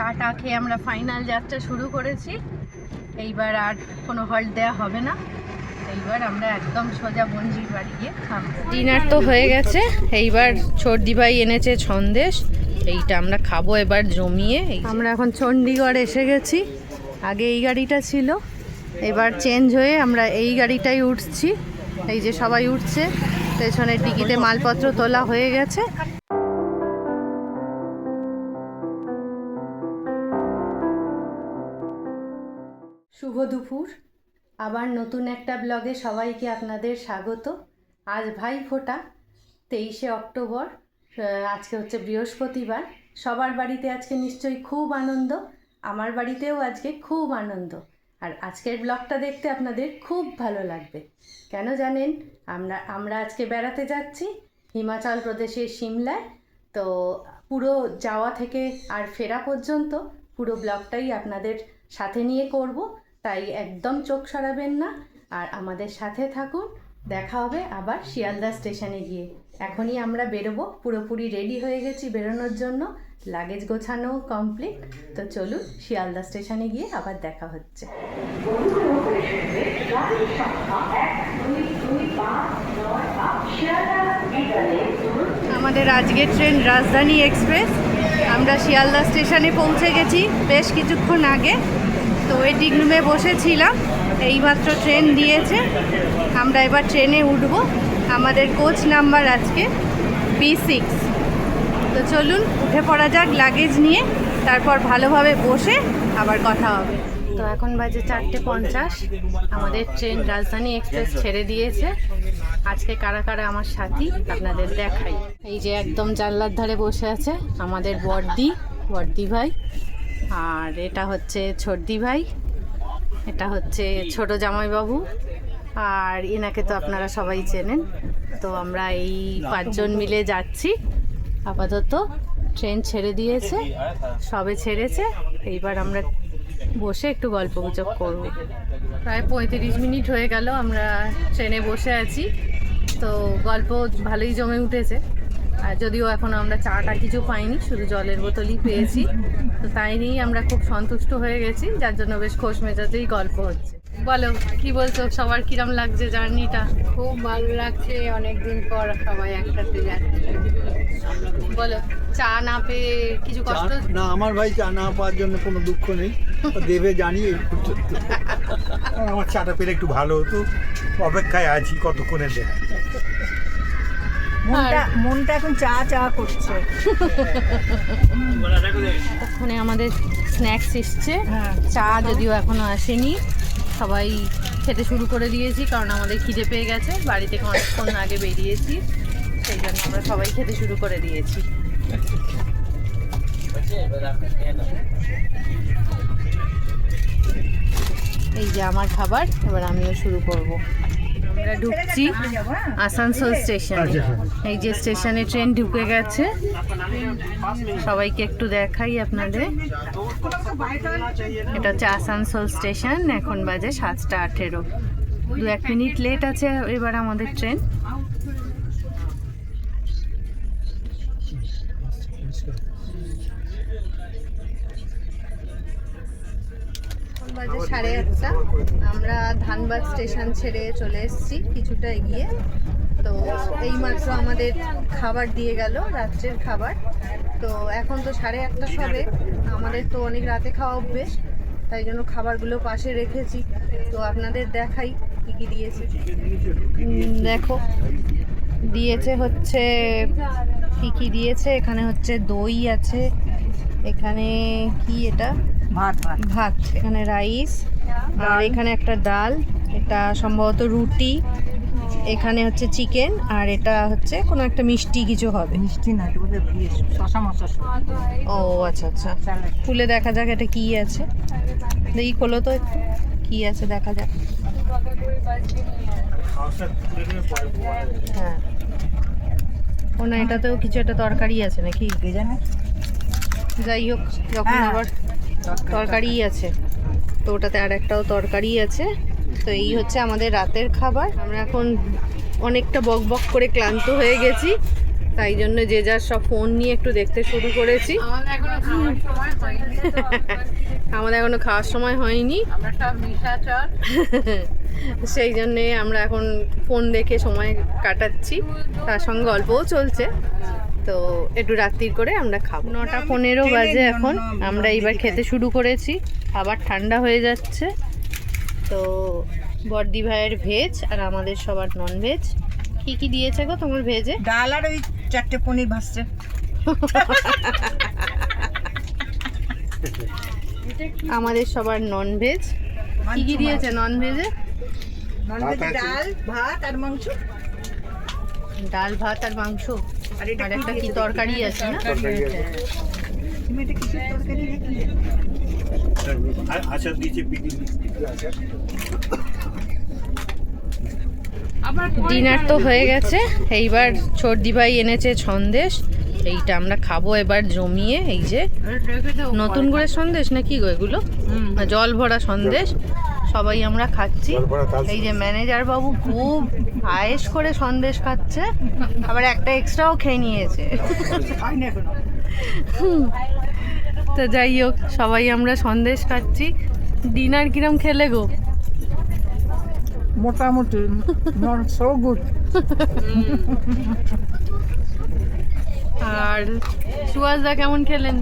চাটা খেয়ে আমরা ফাইনাল যাত্রা শুরু করেছি। এইবার আর কোনো হল্ট দেওয়া হবে না, এইবার আমরা একদম সোজা বঞ্জির বাড়ি গিয়ে খাবো। ডিনার তো হয়ে গেছে, এইবার ছর্দি ভাই এনেছে সন্দেশ, এইটা আমরা খাবো এবার জমিয়ে। আমরা এখন চণ্ডীগড় এসে গেছি, আগে এই গাড়িটা ছিল, এবার চেঞ্জ হয়ে আমরা এই গাড়িটাই উঠছি। এই যে সবাই উঠছে, পেছনের টিকিটে মালপত্র তোলা হয়ে গেছে। শুভ দুপুর, আবার নতুন একটা ব্লগে সবাইকে আপনাদের স্বাগত। আজ ভাইফোঁটা 23শে অক্টোবর, আজকে হচ্ছে বৃহস্পতিবার। সবার বাড়িতে আজকে নিশ্চয়ই খুব আনন্দ, আমার বাড়িতেও আজকে খুব আনন্দ। আর আজকের ব্লগটা দেখতে আপনাদের খুব ভালো লাগবে। কেন জানেন? আমরা আজকে বেড়াতে যাচ্ছি হিমাচল প্রদেশের সিমলায়। তো পুরো যাওয়া থেকে আর ফেরা পর্যন্ত পুরো ব্লগটাই আপনাদের সাথে নিয়ে করব, তাই একদম চোখ সরাবেন না আর আমাদের সাথে থাকুন। দেখা হবে আবার শিয়ালদা স্টেশনে গিয়ে। এখনই আমরা বেরোবো, পুরোপুরি রেডি হয়ে গেছি বেরোনোর জন্য, লাগেজ গোছানো কমপ্লিট। তো চলুন শিয়ালদা স্টেশনে গিয়ে আবার দেখা হচ্ছে। আমাদের আজকের ট্রেন রাজধানী এক্সপ্রেস। আমরা শিয়ালদা স্টেশনে পৌঁছে গেছি বেশ কিছুক্ষণ আগে। তো ওয়েটিং রুমে বসেছিলাম, এইমাত্র ট্রেন দিয়েছে, আমরা এবার ট্রেনে উঠব। আমাদের কোচ নাম্বার আজকে B6। তো চলুন উঠে পড়া যাক লাগেজ নিয়ে, তারপর ভালোভাবে বসে আবার কথা হবে। তো এখন বাজে 4:50, আমাদের ট্রেন রাজধানী এক্সপ্রেস ছেড়ে দিয়েছে। আজকে কারা কারা আমার সাথী আপনাদের দেখাই। এই যে একদম জানলার ধারে বসে আছে আমাদের বর্দি ভাই, আর এটা হচ্ছে ছর্দি ভাই, এটা হচ্ছে ছোট জামাইবাবু, আর এনাকে তো আপনারা সবাই চেনেন। তো আমরা এই 5 জন মিলে যাচ্ছি। আপাতত ট্রেন ছেড়ে দিয়েছে, সবে ছেড়েছে, এইবার আমরা বসে একটু গল্প গুজব করব। প্রায় 35 মিনিট হয়ে গেল আমরা ট্রেনে বসে আছি। তো গল্প ভালোই জমে উঠেছে, আর যদিও এখন আমরা চাটা কিছু পাইনি, শুধু জলের বোতলই পেয়েছি। তো তাই নিয়েই আমরা খুব সন্তুষ্ট হয়ে গেছি, যার জন্য বেশ খোশ মেজাজেই গল্প হচ্ছে। বলো কি বলছো, সবার কিরম লাগছে জার্নিটা? খুব ভালো লাগছে, অনেকদিন পর সবাই একসাথে যাচ্ছে। বলো, চা না পেয়ে কিছু কষ্ট? না, আমার ভাই চা না পাওয়ার জন্য কোনো দুঃখ নেই, দেবে জানি। আমার চাটা পেলে একটু ভালো হতো, অপেক্ষায় আছি কতক্ষণে দেয়। মনটা এখন চা চা করছে। এতক্ষণে আমাদের স্ন্যাক্স এসছে, চা যদিও এখনো আসেনি। সবাই খেতে শুরু করে দিয়েছি, কারণ আমাদের খিদে পেয়ে গেছে, বাড়ি থেকে অনেকক্ষণ আগে বেরিয়েছি, সেই জন্য আমরা সবাই খেতে শুরু করে দিয়েছি। এই যে আমার খাবার, এবার আমিও শুরু করব। আমরা ঢুকছি আসানসোল স্টেশনে। এই যে স্টেশনে ট্রেন ঢুকে গেছে, সবাইকে একটু দেখাই আপনাদের। এটা হচ্ছে আসানসোল স্টেশন, এখন বাজে 7:18। 2-1 মিনিট লেট আছে এবার আমাদের ট্রেন। বাজে 8:30। আমরা ধানবাদ স্টেশন ছেড়ে চলে এসেছি কিছুটা এগিয়ে। তো এইমাত্র আমাদের খাবার দিয়ে গেল, রাত্রের খাবার। তো এখন তো 8:30 সবে, আমাদের তো অনেক রাতে খাওয়া অভ্যেস, তাই জন্য খাবারগুলো পাশে রেখেছি। তো আপনাদের দেখাই কী কী দিয়েছে। দেখো দিয়েছে হচ্ছে কী কী দিয়েছে। এখানে হচ্ছে দই আছে, এখানে কি এটা ভাত, এখানে রাইস, আর এখানে একটা ডাল, এটা সম্ভবত রুটি, এখানে হচ্ছে চিকেন, আর এটা হচ্ছে কোনো একটা মিষ্টি কিছু হবে। মিষ্টি না, শশা মশা। ও আচ্ছা আচ্ছা, খুলে দেখা যাক এটা কি আছে। দেখি খোলো তো, কি আছে দেখা যাক। হ্যাঁ, ও না, এটাতেও কিছু একটা তরকারি আছে নাকি কে জানে। যাই হোক, যখন আবার তরকারি আছে, তো ওটাতে আর একটাও তরকারি আছে। তো এই হচ্ছে আমাদের রাতের খাবার। আমরা এখন অনেকটা বক বক করে ক্লান্ত হয়ে গেছি, তাই জন্য যে যার সব ফোন নিয়ে একটু দেখতে শুরু করেছি। আমাদের এখনো খাওয়ার সময় হয়নি। আমাদের এখনো খাওয়ার সময় হয়নি, আমরা সব নিশাচর। সেই জন্যে আমরা এখন ফোন দেখে সময় কাটাচ্ছি, তার সঙ্গে গল্পও চলছে। তো একটু রাত্রির করে আমরা খাবো। 9:15 বাজে এখন, আমরা এইবার খেতে শুরু করেছি। আবার ঠান্ডা হয়ে যাচ্ছে। তো বর্দি ভাইয়ের ভেজ আর আমাদের সবার নন ভেজ। কি কি দিয়েছে গো তোমার ভেজে? ডাল আর ওই 4টে পনির ভাজছে। আমাদের সবার নন ভেজ। কি কি দিয়েছে নন ভেজে? ননভেজে ডাল ভাত আর মাংস। ডাল ভাত আর মাংস, আর এটা আর একটা কি তরকারি আছে না? তুমি এটা কিসের তরকারি নাকি? আচার দিয়েছে, পিটি আচার। ডিনার তো হয়ে গেছে, এইবার ছর্দি ভাই এনেছে সন্দেশ। এইটা আমরা খাবো এবার জমিয়ে। এই যে নতুন করে সন্দেশ না কি গো এগুলো? না, জল ভরা সন্দেশ। সবাই আমরা খাচ্ছি। এই যে ম্যানেজার বাবু খুব আয়েশ করে সন্দেশ খাচ্ছে, আবার একটা এক্সট্রাও খেয়ে নিয়েছে। হয়নি এখনো। তো যাই হোক, সবাই আমরা সন্দেশ খাচ্ছি। ডিনার কিরম খেলে গো? মোটামুটি নট সো গুড। আর সুয়াসদা কেমন খেলেন?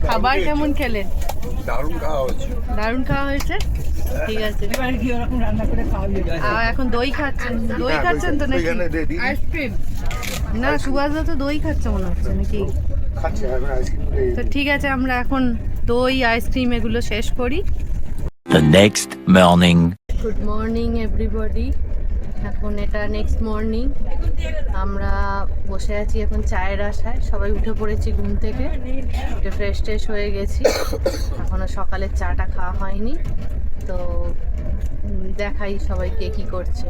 খাবার কেমন খেলেন? দারুণ খাওয়া হচ্ছে। দারুণ খাওয়া হয়েছে, ঠিক আছে। এবার কি ওরকম রান্না করে খাওয়াবে? আর এখন দই খাচ্ছেন? দই খাচ্ছেন তো নাকি? আইসক্রিম। না, সুভাষদা তো দই খাচ্ছে মনে হচ্ছে নাকি? খাচ্ছে এখন আইসক্রিম। তো ঠিক আছে, আমরা এখন দই আইসক্রিম এগুলো শেষ করি। The next morning. Good morning everybody. এখন এটা নেক্সট মর্নিং। আমরা বসে আছি এখন চায়ের আশায়। সবাই উঠে পড়েছি ঘুম থেকে, উঠে ফ্রেশ ট্রেশ হয়ে গেছি। এখনও সকালের চাটা খাওয়া হয়নি। তো দেখাই সবাইকে কি করছে।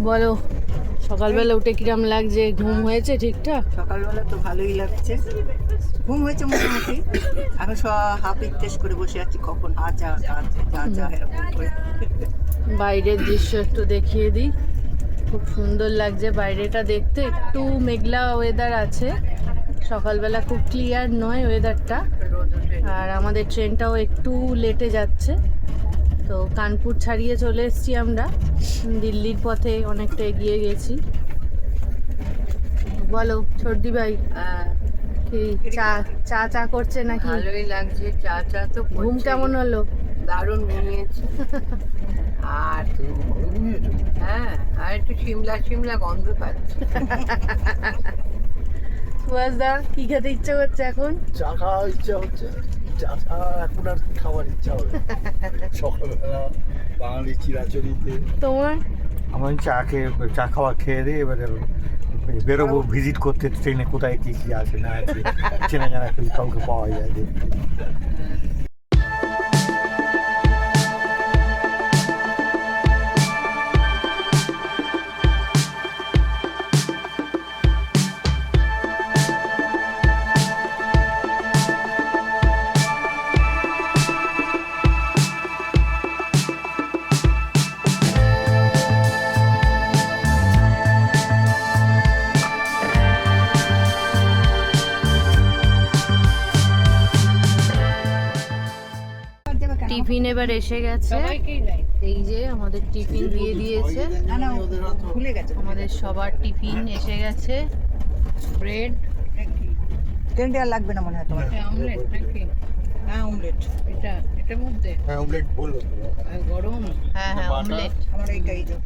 বলো, সকালবেলা উঠে কিরম লাগছে? ঘুম হয়েছে ঠিকঠাক? সকালবেলা তো ভালোই লাগছে, ঘুম হয়েছে মোটামুটি। এখন সব হাফ ইটেস্ট করে বসে আছি, কখন আচা আচা এরকম করে। বাইরের দৃশ্য একটু দেখিয়ে দিই। খুব সুন্দর লাগছে বাইরেটা দেখতে। একটু মেঘলা ওয়েদার আছে, সকালবেলা খুব ক্লিয়ার নয় ওয়েদারটা। আর আমাদের ট্রেনটাও একটু লেটে যাচ্ছে। তো কানপুর ছাড়িয়ে চলে এসেছি আমরা, দিল্লির পথে অনেকটা এগিয়ে গেছি। বলো ছর্দি ভাই, কি চা চা চা করছে নাকি? ভালোই লাগছে, চা চা তো ঘুম কেমন হলো? দারুণ ঘুমিয়েছি। আর হ্যাঁ, আর একটু শিমলা শিমলা গন্ধ পাচ্ছি। সুভাষদা কি খেতে ইচ্ছে করছে এখন? চা খাওয়ার ইচ্ছা হচ্ছে। চা এখন আর খাওয়ার ইচ্ছা হবে সকালবেলা বাঙালি চিরাচরিতে। তোমার? আমার চা খাওয়া খেয়ে দিয়ে এবারে বেরোবো ভিজিট করতে ট্রেনে, কোথায় কি কি আছে না আছে চেনা জানা কাউকে পাওয়া যায় দেখতে। টিফিন এবার এসে গেছে। এই যে আমাদের টিফিন দিয়ে দিয়েছে। না না, ভুলে গেছে। আমাদের সবার টিফিন এসে গেছে। ব্রেড, ট্রেনটা আর লাগবে না মনে হয় তোমার। অমলেট নাকি? হ্যাঁ অমলেট। এটার মধ্যে হ্যাঁ অমলেট বললো। গরম। হ্যাঁ হ্যাঁ অমলেট। আমার এইটাই তো।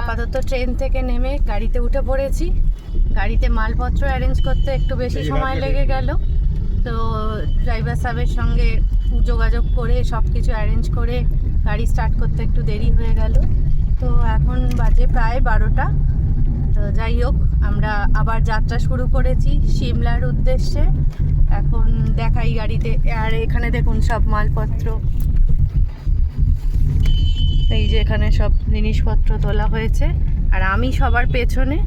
আপাতত ট্রেন থেকে নেমে গাড়িতে উঠে পড়েছি। গাড়িতে মালপত্র অ্যারেঞ্জ করতে একটু বেশি সময় লেগে গেল। তো ড্রাইভার সাহেবের সঙ্গে যোগাযোগ করে সব কিছু অ্যারেঞ্জ করে গাড়ি স্টার্ট করতে একটু দেরি হয়ে গেল। তো এখন বাজে প্রায় 12টা। তো যাই হোক, আমরা আবার যাত্রা শুরু করেছি সিমলার উদ্দেশ্যে। এখন দেখাই গাড়িতে, আর এখানে দেখুন সব মালপত্র, এই যে এখানে সব জিনিসপত্র তোলা হয়েছে। আর আমি সবার পেছনে,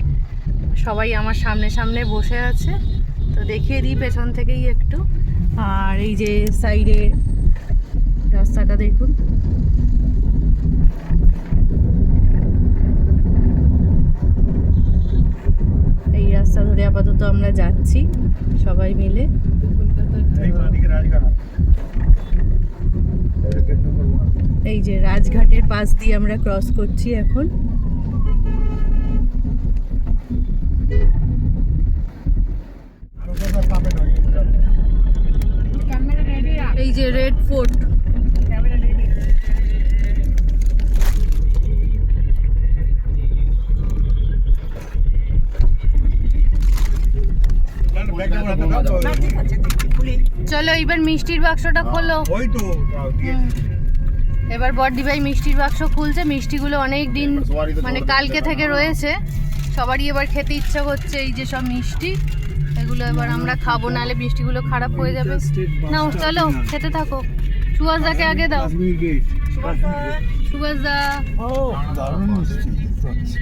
সবাই আমার সামনে সামনে বসে আছে। তো দেখিয়ে দিই পেছন থেকেই একটু। আর এই যে সাইডে রাস্তাটা দেখুন, এই রাস্তা ধরে আপাতত আমরা যাচ্ছি সবাই মিলে। এই বাঁদিকে রাজঘাট। এই যে রাজঘাটের পাশ দিয়ে আমরা ক্রস করছি এখন। এই যে রেড ফোর্ট, চলো এবার মিষ্টির বাক্সটা খোলো। ওই তো এবার বড়দি ভাই মিষ্টির বাক্স খুলছে। মিষ্টিগুলো অনেক দিন মানে কালকে থেকে রয়েছে, সবারই এবার খেতে ইচ্ছা করছে। এই যে সব মিষ্টি, এগুলো এবার আমরা খাবো, নাহলে মিষ্টিগুলো খারাপ হয়ে যাবে। নাও চলো খেতে থাকো। সুভাষদাকে আগে দাও। সুভাষদা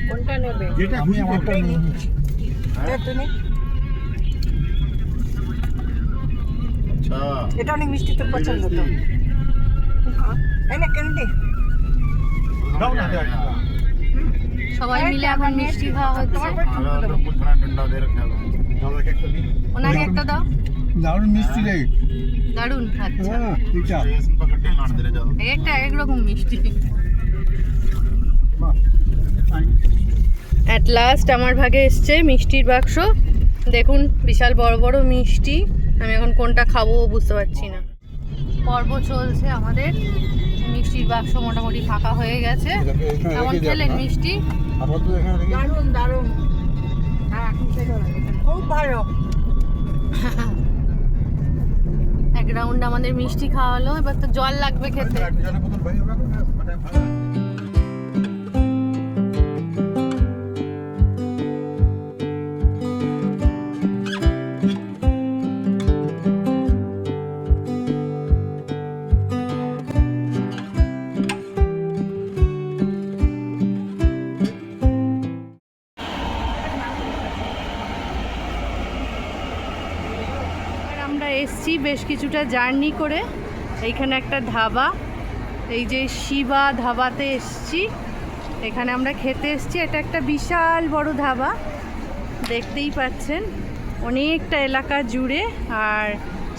কোনটা নেবে? যেটা আমি আমারটা নিয়ে নিচ্ছি। এটা অনেক মিষ্টি, তোর পছন্দ তো। তাই না, কেন রে? দাও না, দাও। সবাই মিলে এখন মিষ্টি খাওয়া হচ্ছে। দাদাকে একটা দিন। ওনাকে একটা দাও। দারুণ মিষ্টি রে। দারুণ। আচ্ছা, হ্যাঁ, এটা। একটা একরকম মিষ্টি। বাহ। অ্যাট লাস্ট আমার ভাগে এসছে মিষ্টির বাক্স। দেখুন বিশাল বড় বড় মিষ্টি। আমি এখন কোনটা খাবো বুঝতে পারছি না। পর্ব চলছে আমাদের। মিষ্টির বাক্স মোটামুটি ফাঁকা হয়ে গেছে। কেমন খেলেন মিষ্টি? আপাতত এখানে রেখে দিন। দারুণ দারুণ, হ্যাঁ এখন খেতে হবে। খুব ভালো। এক রাউন্ড আমাদের মিষ্টি খাওয়া হলো, এবার তো জল লাগবে খেতে। জলের বোতল ভাই ওরা তো মানে ভালো। আমরা এসছি বেশ কিছুটা জার্নি করে। এইখানে একটা ধাবা, এই যে শিবা ধাবাতে এসছি। এখানে আমরা খেতে এসছি। এটা একটা বিশাল বড় ধাবা, দেখতেই পাচ্ছেন অনেকটা এলাকা জুড়ে। আর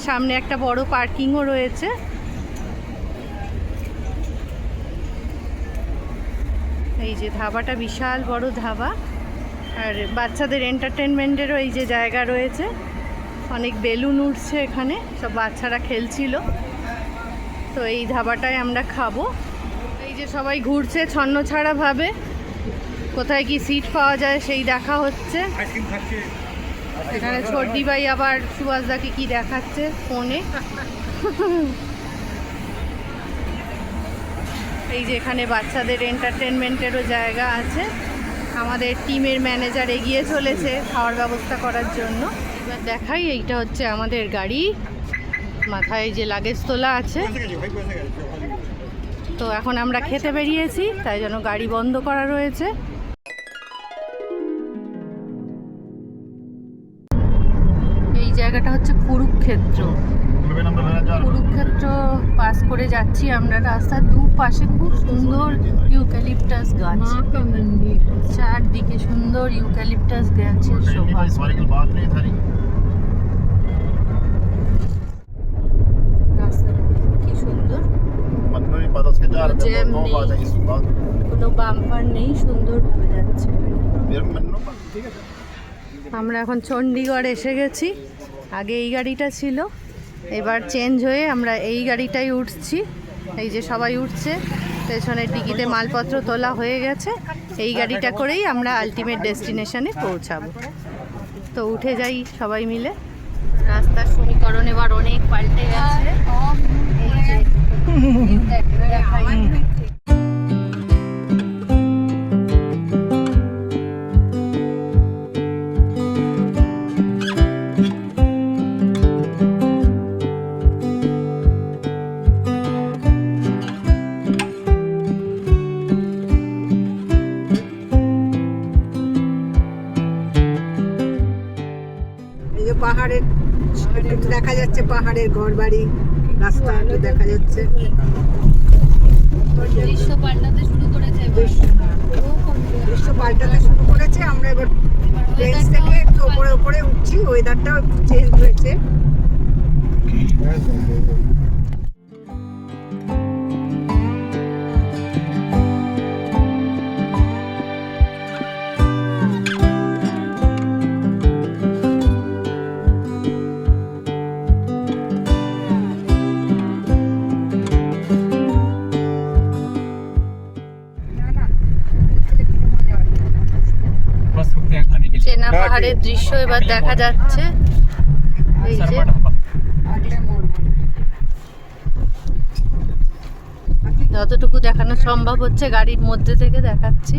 সামনে একটা বড় পার্কিংও রয়েছে। এই যে ধাবাটা বিশাল বড় ধাবা। আর বাচ্চাদের এন্টারটেনমেন্টেরও এই যে জায়গা রয়েছে। অনেক বেলুন উঠছে এখানে, সব বাচ্চারা খেলছিল। তো এই ধাবাটায় আমরা খাবো। এই যে সবাই ঘুরছে ছন্ন ছাড়া ভাবে, কোথায় কি সিট পাওয়া যায় সেই দেখা হচ্ছে। আইসক্রিম খাচ্ছে। এখানে ছোটদি ভাই আবার সুভাষদাকে কি দেখাচ্ছে ফোনে। এই যে এখানে বাচ্চাদের এন্টারটেনমেন্টেরও জায়গা আছে। আমাদের টিমের ম্যানেজার এগিয়ে চলেছে খাওয়ার ব্যবস্থা করার জন্য। এবার দেখাই, এইটা হচ্ছে আমাদের গাড়ি, মাথায় যে লাগেজ তোলা আছে। বসে গেছে ভাই, বসে গেছে। তো এখন আমরা খেতে বেরিয়েছি, তাই জন্য গাড়ি বন্ধ করা রয়েছে। এই জায়গাটা হচ্ছে কুরুক্ষেত্র। কুরুক্ষেত্র পাস করে যাচ্ছি আমরা। রাস্তার দুপাশে খুব সুন্দর ইউক্যালিপটাস গাছ, চারদিকে সুন্দর ইউক্যালিপটাস গাছের শোভা। রাস্তাটা কি সুন্দর, জ্যাম নেই, কোনো বাম্পার নেই, সুন্দরভাবে যাচ্ছে। আমরা এখন চণ্ডীগড় এসে গেছি। আগে এই গাড়িটা ছিল, এবার চেঞ্জ হয়ে আমরা এই গাড়িটাই উঠছি। এই যে সবাই উঠছে, পেছনের টিকিটে মালপত্র তোলা হয়ে গেছে। এই গাড়িটা করেই আমরা আলটিমেট ডেস্টিনেশনে পৌঁছাবো। তো উঠে যাই সবাই মিলে। রাস্তার সমীকরণ এবার অনেক পাল্টে গেছে। এই যে এই যে পাহাড়ের একটু দেখা যাচ্ছে, পাহাড়ের ঘর বাড়ি, রাস্তা একটু দেখা যাচ্ছে। দৃশ্য পাল্টাতে শুরু করেছে দৃশ্য পাল্টাতে শুরু করেছে। আমরা এবার প্লেস থেকে একটু ওপরে ওপরে উঠছি, ওয়েদারটাও একটু চেঞ্জ হয়েছে। চেনা পাহাড়ের দৃশ্য এবার দেখা যাচ্ছে। এই যে যতটুকু দেখানো সম্ভব হচ্ছে গাড়ির মধ্যে থেকে দেখাচ্ছি।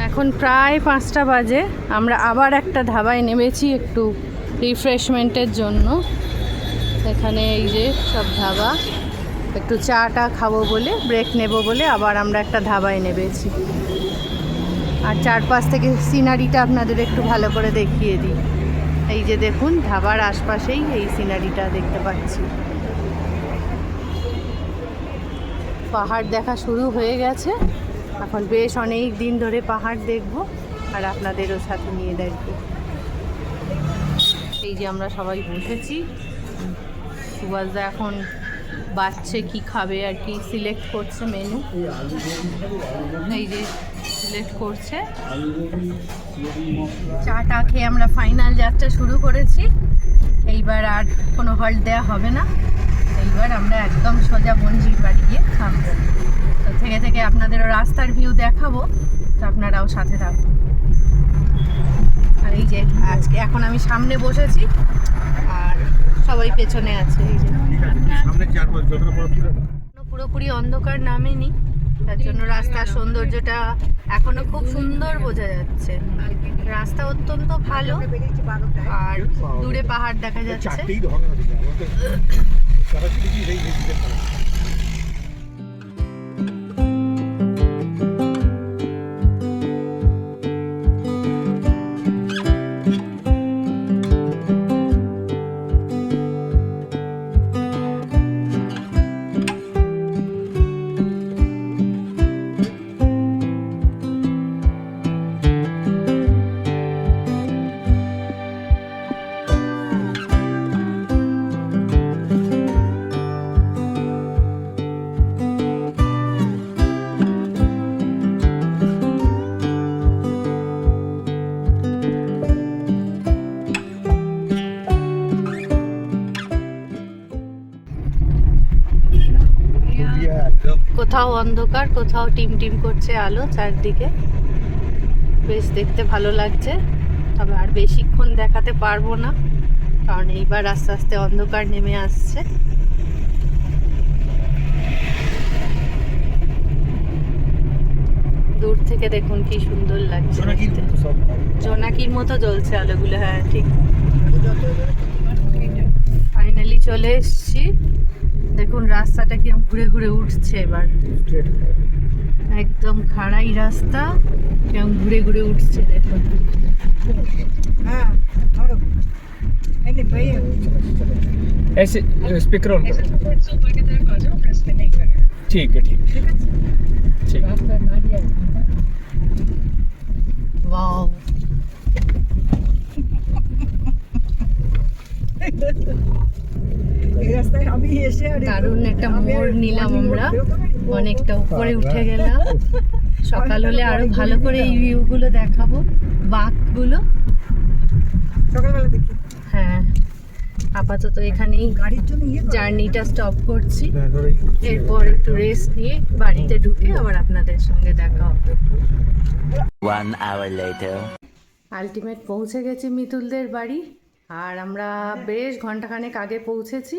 এখন প্রায় 5টা বাজে। আমরা আবার একটা ধাবায় নেমেছি একটু রিফ্রেশমেন্টের জন্য। এখানে এই যে সব ধাবা, একটু চাটা খাবো বলে, ব্রেক নেব বলে আবার আমরা একটা ধাবায় নেমেছি। আর চারপাশ থেকে সিনারিটা আপনাদের একটু ভালো করে দেখিয়ে দিই। এই যে দেখুন, ধাবার আশপাশেই এই সিনারিটা দেখতে পাচ্ছি। পাহাড় দেখা শুরু হয়ে গেছে। এখন বেশ অনেক দিন ধরে পাহাড় দেখব আর আপনাদেরও সাথে নিয়ে দেখবো। এই যে আমরা সবাই বসেছি। সুভাষদা এখন বাচ্চে কি খাবে আর কি সিলেক্ট করছে মেনু। এই যে সিলেক্ট করছে। চাটা খেয়ে আমরা ফাইনাল যাত্রা শুরু করেছি। এইবার আর কোনো হল্ট দেওয়া হবে না। এইবার আমরা একদম সোজা বঞ্জির বাড়ি গিয়ে থামবো। তো থেকে থেকে আপনাদেরও রাস্তার ভিউ দেখাবো, তো আপনারাও সাথে থাকুন। আর এই যে আজকে এখন আমি সামনে বসেছি আর সবাই পেছনে আছে। এই যে পুরোপুরি অন্ধকার নামেনি, তার জন্য রাস্তার সৌন্দর্যটা এখনো খুব সুন্দর বোঝা যাচ্ছে। রাস্তা অত্যন্ত ভালো আর দূরে পাহাড় দেখা যাচ্ছে। কোথাও অন্ধকার, কোথাও টিম টিম করছে আলো চারদিকে। বেশ দেখতে ভালো লাগছে, তবে আর বেশিক্ষণ দেখাতে পারবো না, কারণ এইবার আস্তে আস্তে অন্ধকার নেমে আসছে। দূর থেকে দেখুন কি সুন্দর লাগছে, জোনাকির মতো জ্বলছে আলোগুলো। হ্যাঁ ঠিক। ফাইনালি চলে এসছি। দেখুন রাস্তাটা কিরকম ঘুরে ঘুরে উঠছে এবার। একদম খাড়াই রাস্তা, কিরকম ঘুরে ঘুরে উঠছে দেখুন। হ্যাঁ ऐसे स्पीकर ऑन करो। ठीक है ठीक है ठीक। ওয়াও, এই রাস্তায় আমি এসে আর দারুণ একটা মোড় নিলাম আমরা, অনেকটা উপরে উঠে গেলাম। সকাল হলে আরো ভালো করে এই ভিউগুলো দেখাবো, বাঁকগুলো। সকালবেলা দেখি। হ্যাঁ, আপাতত এখানেই গাড়ির জন্য জার্নিটা স্টপ করছি। এরপর একটু রেস্ট নিয়ে বাড়িতে ঢুকে আবার আপনাদের সঙ্গে দেখা হবে। 1 hour later. আলটিমেট পৌঁছে গেছি মিতুলদের বাড়ি। আর আমরা বেশ ঘন্টাখানেক আগে পৌঁছেছি।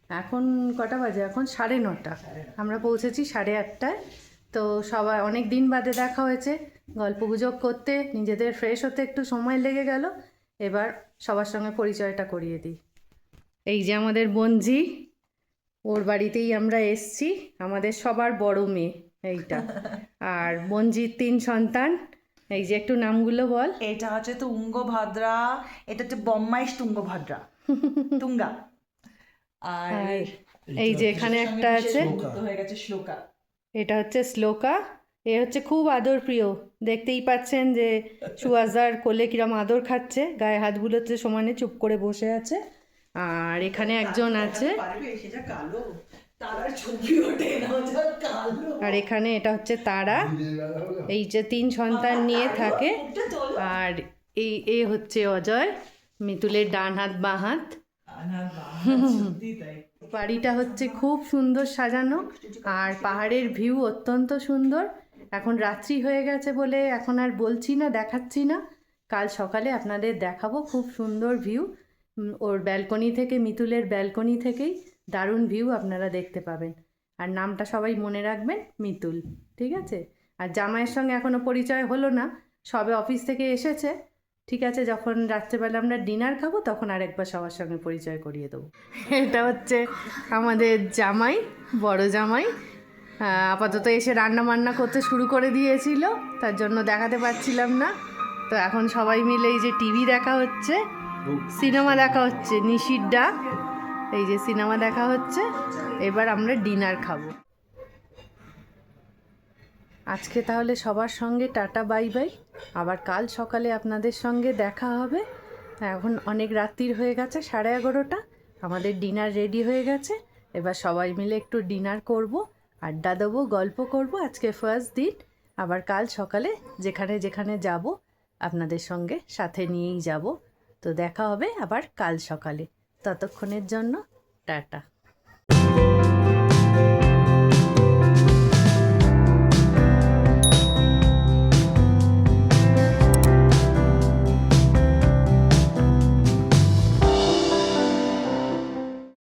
এখন কটা বাজে? এখন 9:30। আমরা পৌঁছেছি 8:30টায়। তো সবাই অনেক দিন বাদে দেখা হয়েছে, গল্পগুজব করতে নিজেদের ফ্রেশ হতে একটু সময় লেগে গেল। এবার সবার সঙ্গে পরিচয়টা করিয়ে দিই। এই যে আমাদের বঞ্জি, ওর বাড়িতেই আমরা এসছি, আমাদের সবার বড় মেয়ে এইটা। আর বঞ্জির 3 সন্তান। এই যে একটু নামগুলো বল। এটা হচ্ছে তুঙ্গভদ্রা, এটা হচ্ছে বম্মাইশ তুঙ্গভদ্রা, তুঙ্গা। আর আর এই যে এখানে একটা আছে, যুক্ত হয়ে গেছে শ্লোকা। এটা হচ্ছে শ্লোকা। এ হচ্ছে খুব আদর প্রিয়, দেখতেই পাচ্ছেন যে সুয়াসদার কোলে কিরম আদর খাচ্ছে, গায়ে হাত বুলোচ্ছে, সমানে চুপ করে বসে আছে। আর এখানে একজন আছে, সেটা কালো, তারার ছবি ওঠে না, ওটা কালো। আর এখানে এটা হচ্ছে তারা, এই যে 3 সন্তান নিয়ে থাকে। আর এ হচ্ছে অজয়, মিতুলের ডান হাত বাঁ হাত। বাড়িটা হচ্ছে খুব সুন্দর সাজানো, আর পাহাড়ের ভিউ অত্যন্ত সুন্দর। এখন রাত্রি হয়ে গেছে বলে এখন আর বলছি না, দেখাচ্ছি না। কাল সকালে আপনাদের দেখাবো খুব সুন্দর ভিউ। ওর ব্যালকনি থেকে, মিতুলের ব্যালকনি থেকেই দারুণ ভিউ আপনারা দেখতে পাবেন। আর নামটা সবাই মনে রাখবেন, মিতুল, ঠিক আছে? আর জামাইয়ের সঙ্গে এখনও পরিচয় হলো না, সবে অফিস থেকে এসেছে। ঠিক আছে, যখন রাত্রেবেলা আমরা ডিনার খাবো তখন আরেকবার সবার সঙ্গে পরিচয় করিয়ে দেবো। এটা হচ্ছে আমাদের জামাই, বড় জামাই। আপাতত এসে রান্না বান্না করতে শুরু করে দিয়েছিল, তার জন্য দেখাতে পারছিলাম না। তো এখন সবাই মিলে এই যে টিভি দেখা হচ্ছে, সিনেমা দেখা হচ্ছে, নিশির ডাক, এই যে সিনেমা দেখা হচ্ছে। এবার আমরা ডিনার খাবো। আজকে তাহলে সবার সঙ্গে টাটা বাই বাই। আবার কাল সকালে আপনাদের সঙ্গে দেখা হবে। এখন অনেক রাত্রির হয়ে গেছে, 11:30। আমাদের ডিনার রেডি হয়ে গেছে। এবার সবাই মিলে একটু ডিনার করব, আড্ডা দেবো, গল্প করব। আজকে ফার্স্ট দিন, আবার কাল সকালে যেখানে যেখানে যাব আপনাদের সঙ্গে সাথে নিয়েই যাব। তো দেখা হবে আবার কাল সকালে। ততক্ষণের জন্য টাটা।